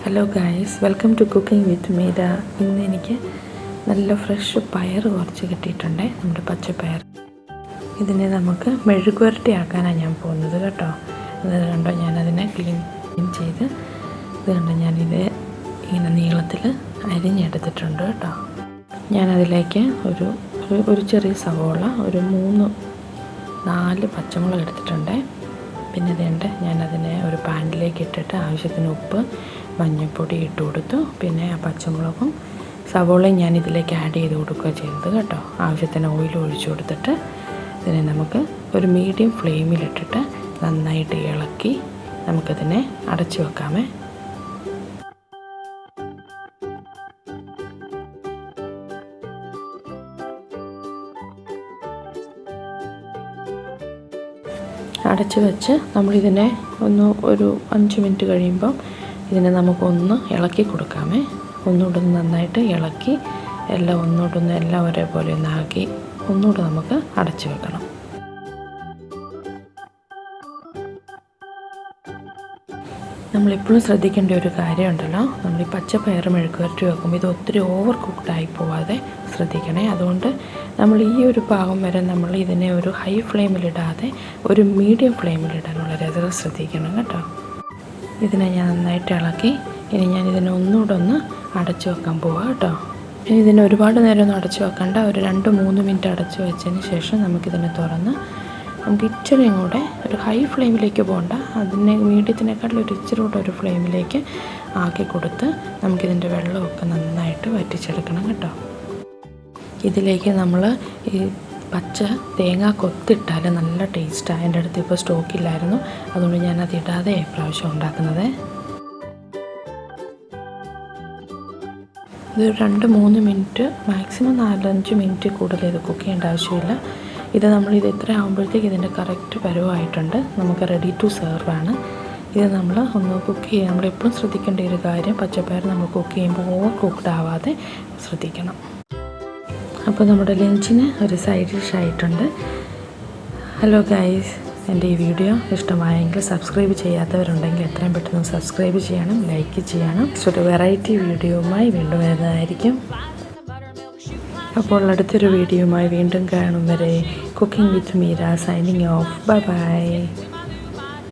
Hello guys, welcome to cooking with Meera. ഇന്ന് എനിക്ക് നല്ല ഫ്രഷ് പയർ കുറച്ച് കിട്ടിയിട്ടുണ്ട്, നമ്മുടെ പച്ചപ്പയർ. ഇതിനെ നമുക്ക് മെഴുകുവരട്ടി ആക്കാനാണ് ഞാൻ പോകുന്നത് കേട്ടോ. ഇത് കണ്ടോ, ഞാനതിനെ ക്ലീൻ ചെയ്ത് ഇത് കണ്ടോ, ഞാനിത് ഇങ്ങനെ നീളത്തിൽ അരിഞ്ഞെടുത്തിട്ടുണ്ട് കേട്ടോ. ഞാനതിലേക്ക് ഒരു ചെറിയ സവോള, ഒരു 3-4 പച്ചമുളക് എടുത്തിട്ടുണ്ട്. പിന്നെ ഇതുണ്ട്, ഞാനതിനെ ഒരു പാനിലേക്ക് ഇട്ടിട്ട് ആവശ്യത്തിന് ഉപ്പ്, മഞ്ഞൾപ്പൊടി ഇട്ട് കൊടുത്തു. പിന്നെ ആ പച്ചമുളകും സവോളയും ഞാൻ ഇതിലേക്ക് ആഡ് ചെയ്ത് കൊടുക്കുക ചെയ്തത് കേട്ടോ. ആവശ്യത്തിന് ഓയിൽ ഒഴിച്ചു കൊടുത്തിട്ട് ഇതിനെ നമുക്ക് ഒരു മീഡിയം ഫ്ലെയിമിലിട്ടിട്ട് നന്നായിട്ട് ഇളക്കി നമുക്കതിനെ അടച്ചു വെക്കാമേ. അടച്ചു വെച്ച് നമ്മളിതിനെ ഒരു 5 മിനിറ്റ് കഴിയുമ്പം ഇതിനെ നമുക്കൊന്ന് ഇളക്കി കൊടുക്കാമേ. ഒന്നുകൂടെ നന്നായിട്ട് ഇളക്കി എല്ലാം ഒരേപോലെ ഒന്നാക്കി ഒന്നുകൂടെ നമുക്ക് അടച്ചു വെക്കണം. നമ്മളെപ്പോഴും ശ്രദ്ധിക്കേണ്ട ഒരു കാര്യമുണ്ടല്ലോ, നമ്മൾ ഈ പച്ചപ്പയർ മെഴുക്കുവരട്ടി വെക്കുമ്പോൾ ഇത് ഒത്തിരി ഓവർ കുക്ക്ഡായി പോവാതെ ശ്രദ്ധിക്കണേ. അതുകൊണ്ട് നമ്മൾ ഈ ഒരു പാകം വരെ നമ്മൾ ഇതിനെ ഒരു ഹൈ ഫ്ലെയിമിലിടാതെ ഒരു മീഡിയം ഫ്ലെയിമിലിടാൻ വളരെയധികം ശ്രദ്ധിക്കണം കേട്ടോ. ഇതിനെ ഞാൻ നന്നായിട്ട് ഇളക്കി ഇനി ഞാൻ ഇതിനെ ഒന്നുകൂടെ അടച്ചു വെക്കാൻ പോവാം കേട്ടോ. ഇനി ഇതിനെ ഒരുപാട് നേരമൊന്നും അടച്ചു വെക്കണ്ട, ഒരു 2-3 മിനിറ്റ് അടച്ചു വെച്ചതിന് ശേഷം നമുക്കിതിനെ തുറന്ന് നമുക്ക് ഇച്ചിരിയും കൂടെ ഒരു ഹൈ ഫ്ലെയിമിലേക്ക് പോകണ്ട, അതിനെ മീഡിയത്തിനേക്കാളും ഇച്ചിരി കൂടെ ഒരു ഫ്ലെയിമിലേക്ക് ആക്കി കൊടുത്ത് നമുക്കിതിൻ്റെ വെള്ളമൊക്കെ നന്നായിട്ട് വറ്റിച്ചെടുക്കണം കേട്ടോ. ഇതിലേക്ക് നമ്മൾ ഈ പച്ച തേങ്ങ കൊത്തിട്ടാൽ നല്ല ടേസ്റ്റാണ്. എൻ്റെ അടുത്ത് ഇപ്പോൾ സ്റ്റോക്കില്ലായിരുന്നു, അതുകൊണ്ട് ഞാനത് ഇടാതെ പ്രാവശ്യം ഉണ്ടാക്കുന്നത്. ഇത് 2-3 മിനിറ്റ്, മാക്സിമം 4-5 മിനിറ്റ് കൂടുതൽ ഇത് കുക്ക് ചെയ്യേണ്ട ആവശ്യമില്ല. ഇത് ഇത്ര ആകുമ്പോഴത്തേക്ക് ഇതിൻ്റെ കറക്റ്റ് പരുവമായിട്ടുണ്ട്, നമുക്ക് റെഡി ടു സെർവ് ആണ്. ഇത് നമ്മൾ കുക്ക് ചെയ്യുക, നമ്മളെപ്പോഴും ശ്രദ്ധിക്കേണ്ട ഒരു കാര്യം, പച്ചപ്പയർ നമ്മൾ കുക്ക് ചെയ്യുമ്പോൾ ഓവർ കുക്ക്ഡ് ആവാതെ ശ്രദ്ധിക്കണം. അപ്പോൾ നമ്മുടെ ലഞ്ചിന് ഒരു സൈഡ് ഡിഷ് ആയിട്ടുണ്ട്. ഹലോ ഗൈസ്, എൻ്റെ ഈ വീഡിയോ ഇഷ്ടമായെങ്കിൽ സബ്സ്ക്രൈബ് ചെയ്യാത്തവരുണ്ടെങ്കിൽ എത്രയും പെട്ടെന്ന് സബ്സ്ക്രൈബ് ചെയ്യണം, ലൈക്ക് ചെയ്യണം. ഒരു വെറൈറ്റി വീഡിയോയുമായി വീണ്ടും വരുന്നതായിരിക്കും. അപ്പോൾ അടുത്തൊരു വീഡിയോയുമായി വീണ്ടും കാണും വരെ cooking with Meera signing off. Bye bye.